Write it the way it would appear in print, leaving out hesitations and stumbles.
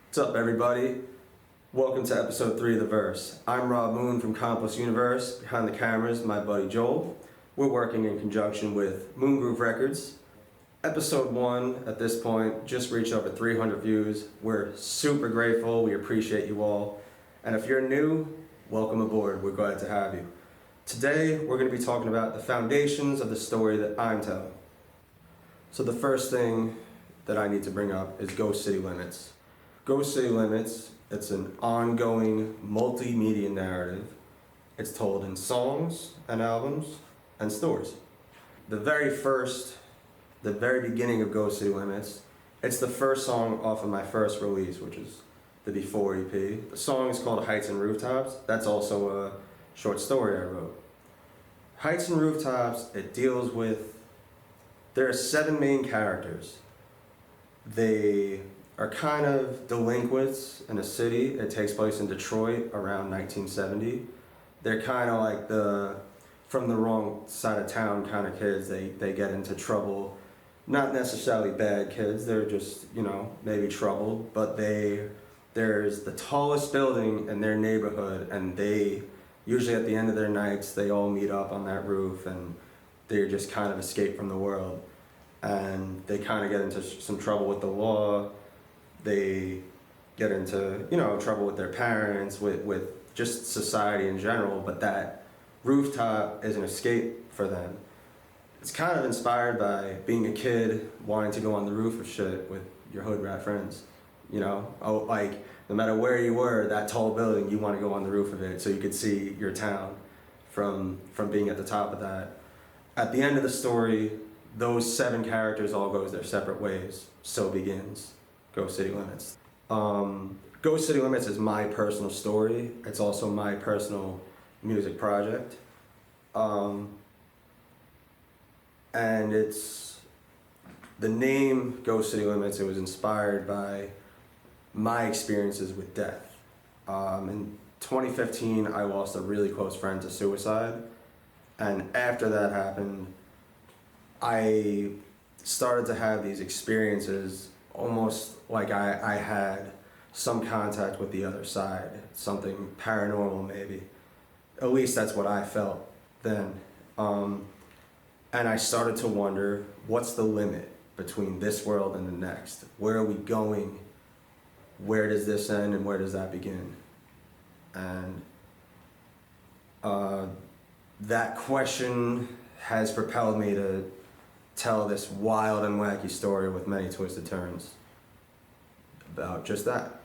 What's up, everybody? Welcome to episode 3 of The Verse. I'm Rob Moon from Compost Universe. Behind the cameras, my buddy Joel. We're working in conjunction with Moon Groove Records. Episode 1, at this point, just reached over 300 views. We're super grateful. We appreciate you all. And if you're new, welcome aboard. We're glad to have you. Today, we're going to be talking about the foundations of the story that I'm telling. So the first thing that I need to bring up is Ghost City Limits. Ghost City Limits, it's an ongoing multimedia narrative. It's told in songs and albums and stories. The very beginning of Ghost City Limits, it's the first song off of my first release, which is the Before EP. The song is called Heights and Rooftops. That's also a short story I wrote. Heights and Rooftops, it deals with, there are 7 main characters. They are kind of delinquents in a city. It takes place in Detroit around 1970. They're kind of like the from the wrong side of town kind of kids. They get into trouble. Not necessarily bad kids. They're just, maybe troubled. But there's the tallest building in their neighborhood, and they usually at the end of their nights they all meet up on that roof, and they just kind of escape from the world. And they kind of get into some trouble with the law. They get into, trouble with their parents, with just society in general, but that rooftop is an escape for them. It's kind of inspired by being a kid wanting to go on the roof of shit with your hood rat friends. No matter where you were, that tall building, you want to go on the roof of it so you could see your town from being at the top of that. At the end of the story, those 7 characters all goes their separate ways. So begins Ghost City Limits. Ghost City Limits is my personal story. It's also my personal music project. And it's the name Ghost City Limits. It was inspired by my experiences with death. In 2015, I lost a really close friend to suicide. And after that happened, I started to have these experiences almost like I had some contact with the other side, something paranormal maybe. At least that's what I felt then. And I started to wonder, what's the limit between this world and the next? Where are we going? Where does this end and where does that begin? And that question has propelled me to tell this wild and wacky story with many twisted turns about just that.